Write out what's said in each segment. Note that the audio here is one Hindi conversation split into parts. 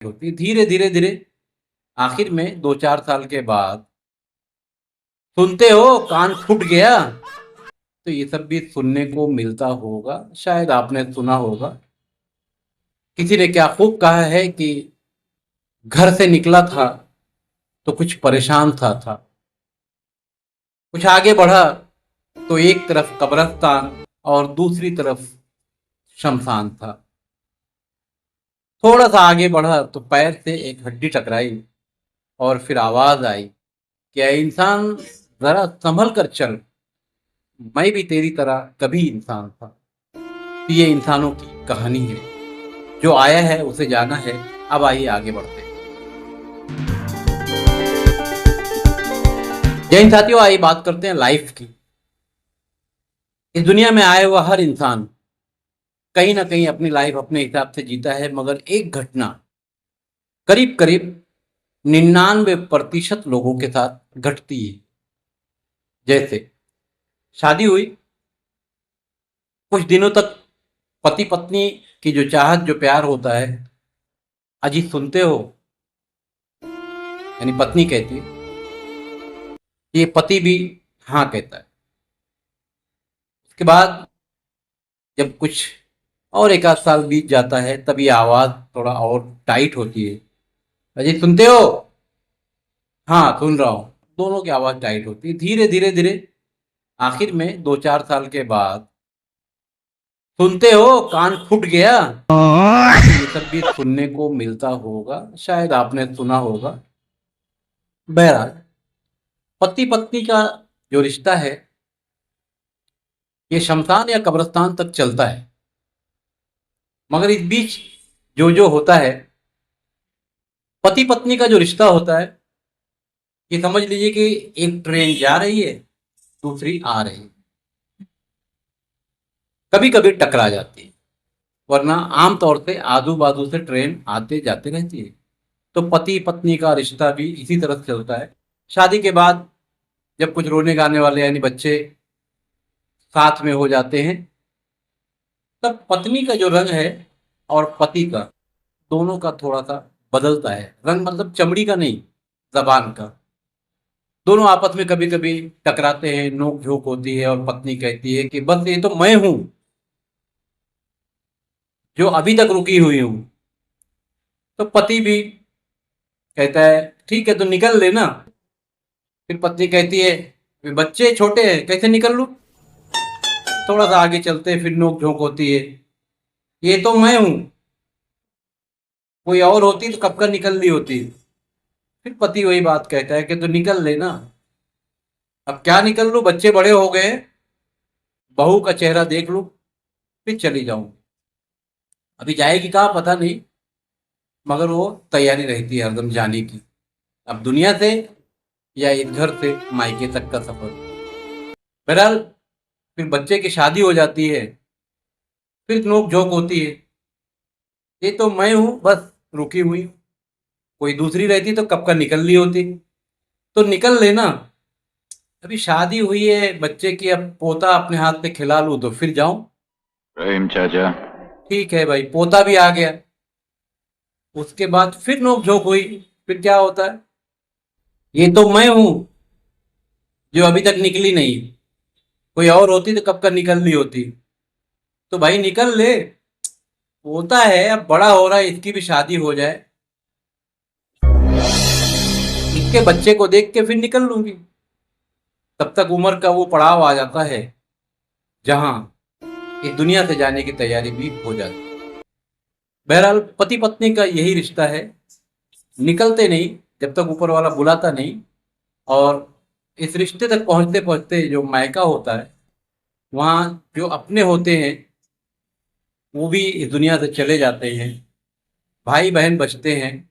होती धीरे धीरे धीरे आखिर में 2-4 साल के बाद सुनते हो कान फूट गया। तो ये सब भी सुनने को मिलता होगा, शायद आपने सुना होगा। किसी ने क्या खूब कहा है कि घर से निकला था तो कुछ परेशान था, कुछ आगे बढ़ा तो एक तरफ कब्रिस्तान और दूसरी तरफ शमशान था। थोड़ा सा आगे बढ़ा तो पैर से एक हड्डी टकराई और फिर आवाज आई, क्या इंसान जरा संभल कर चल, मैं भी तेरी तरह कभी इंसान था। तो ये इंसानों की कहानी है, जो आया है उसे जाना है। अब आइए आगे बढ़ते हैं। जय हिंद साथियों, आइए बात करते हैं लाइफ की। इस दुनिया में आया हुआ हर इंसान कहीं ना कहीं अपनी लाइफ अपने हिसाब से जीता है, मगर एक घटना करीब करीब 99% लोगों के साथ घटती है। जैसे शादी हुई, कुछ दिनों तक पति पत्नी की जो चाहत जो प्यार होता है, अजी सुनते हो, यानी पत्नी कहती है, ये पति भी हाँ कहता है। उसके बाद जब कुछ और एक आध साल बीत जाता है, तब ये आवाज थोड़ा और टाइट होती है, अजी सुनते हो, हाँ सुन रहा हूँ। दोनों की आवाज टाइट होती है धीरे धीरे धीरे आखिर में 2-4 साल के बाद सुनते हो कान फूट गया। ये सब भी सुनने को मिलता होगा, शायद आपने सुना होगा। बहरहाल पति पत्नी का जो रिश्ता है ये शमशान या कब्रिस्तान तक चलता है, मगर इस बीच जो होता है, पति पत्नी का जो रिश्ता होता है, ये समझ लीजिए कि एक ट्रेन जा रही है, दूसरी आ रही है, कभी कभी टकरा जाती है, वरना आमतौर से आजू बाजू से ट्रेन आते जाते रहती है। तो पति पत्नी का रिश्ता भी इसी तरह से चलता है। शादी के बाद जब कुछ रोने गाने वाले यानी बच्चे साथ में हो जाते हैं, तब पत्नी का जो रंग है और पति का, दोनों का थोड़ा सा बदलता है। रंग मतलब चमड़ी का नहीं, जबान का। दोनों आपस में कभी कभी टकराते हैं, नोक झोंक होती है और पत्नी कहती है कि बस ये तो मैं हूं जो अभी तक रुकी हुई हूं। तो पति भी कहता है ठीक है तो निकल लेना। फिर पत्नी कहती है बच्चे छोटे हैं कैसे निकल लूं। थोड़ा सा आगे चलते हैं, फिर नोक झोंक होती है, ये तो मैं हूं, कोई और होती तो कब का निकल ली होती। फिर पति वही बात कहता है कि तो निकल लेना। अब क्या निकल लूं, बच्चे बड़े हो गए, बहू का चेहरा देख लूं फिर चली जाऊं। अभी जाएगी कहाँ पता नहीं, मगर वो तैयारी रहती है हरदम जाने की, अब दुनिया से या इस घर से मायके तक का सफर। बहरहाल फिर बच्चे की शादी हो जाती है, फिर नोक झोंक होती है, ये तो मैं हूं बस रुकी हुई, कोई दूसरी रहती तो कब का निकल ली होती। तो निकल लेना, अभी शादी हुई है बच्चे की, अब पोता अपने हाथ से खिला लूं तो फिर जाऊं। रहीम चाचा। ठीक है भाई, पोता भी आ गया। उसके बाद फिर नोक झोंक हुई, फिर क्या होता है, ये तो मैं हूं जो अभी तक निकली नहीं, कोई और होती तो कब का निकल ली होती। तो भाई निकल ले, होता है अब बड़ा हो रहा है, इसकी भी शादी हो जाए, इसके बच्चे को देख के फिर निकल लूंगी। तब तक उम्र का वो पड़ाव आ जाता है जहां इस दुनिया से जाने की तैयारी भी हो जाती है। बहरहाल पति पत्नी का यही रिश्ता है, निकलते नहीं जब तक ऊपर वाला बुलाता नहीं। और इस रिश्ते तक पहुंचते पहुंचते जो मायका होता है, वहाँ जो अपने होते हैं वो भी इस दुनिया से चले जाते हैं, भाई बहन बचते हैं।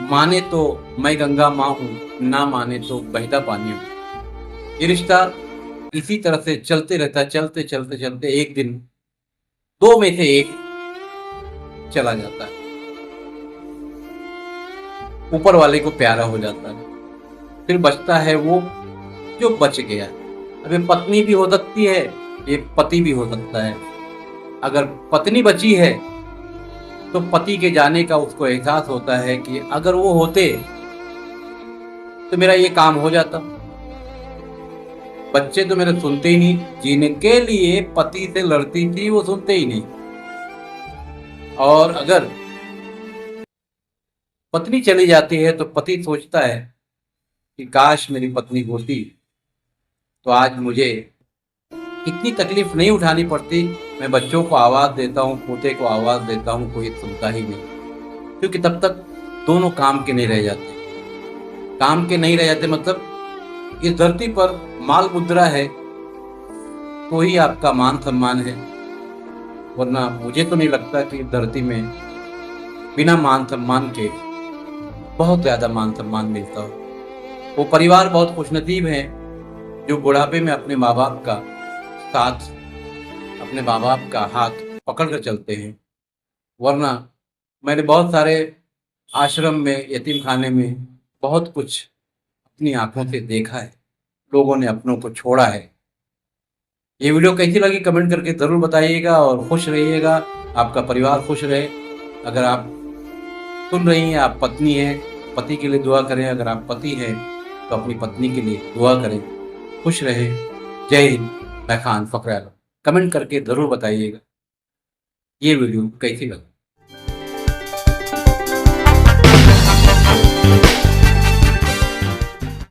माने तो मैं गंगा माँ हूँ, ना माने तो बहता पानी हूँ। ये रिश्ता इसी तरह से चलते रहता है, चलते चलते चलते एक दिन दो में से एक चला जाता है, ऊपर वाले को प्यारा हो जाता है। फिर बचता है वो जो बच गया। अब ये पत्नी भी हो सकती है, ये पति भी हो सकता है। अगर पत्नी बची है तो पति के जाने का उसको एहसास होता है कि अगर वो होते तो मेरा ये काम हो जाता। बच्चे तो मेरे सुनते ही नहीं, जीने के लिए पति से लड़ती थी, वो सुनते ही नहीं। और अगर पत्नी चली जाती है तो पति सोचता है कि काश मेरी पत्नी होती तो आज मुझे इतनी तकलीफ नहीं उठानी पड़ती। मैं बच्चों को आवाज़ देता हूँ, पोते को आवाज़ देता हूँ, कोई सुनता ही नहीं। क्योंकि तब तक दोनों काम के नहीं रह जाते। काम के नहीं रह जाते मतलब इस धरती पर माल मुद्रा है तो ही आपका मान सम्मान है, वरना मुझे तो नहीं लगता कि इस धरती में बिना मान सम्मान के बहुत ज़्यादा मान सम्मान मिलता हो। वो परिवार बहुत खुशनसीब हैं जो बुढ़ापे में अपने माँ बाप का साथ, अपने माँ बाप का हाथ पकड़ कर चलते हैं। वरना मैंने बहुत सारे आश्रम में, यतीम खाने में बहुत कुछ अपनी आंखों से देखा है। लोगों ने अपनों को छोड़ा है। ये वीडियो कैसी लगी कमेंट करके ज़रूर बताइएगा और खुश रहिएगा, आपका परिवार खुश रहे। अगर आप सुन रही हैं, आप पत्नी हैं, पति के लिए दुआ करें। अगर आप पति हैं तो अपनी पत्नी के लिए दुआ करें। खुश रहे। जय हिंद। मैं खान फखर आलम। कमेंट करके ज़रूर बताइएगा ये वीडियो कैसी लगी।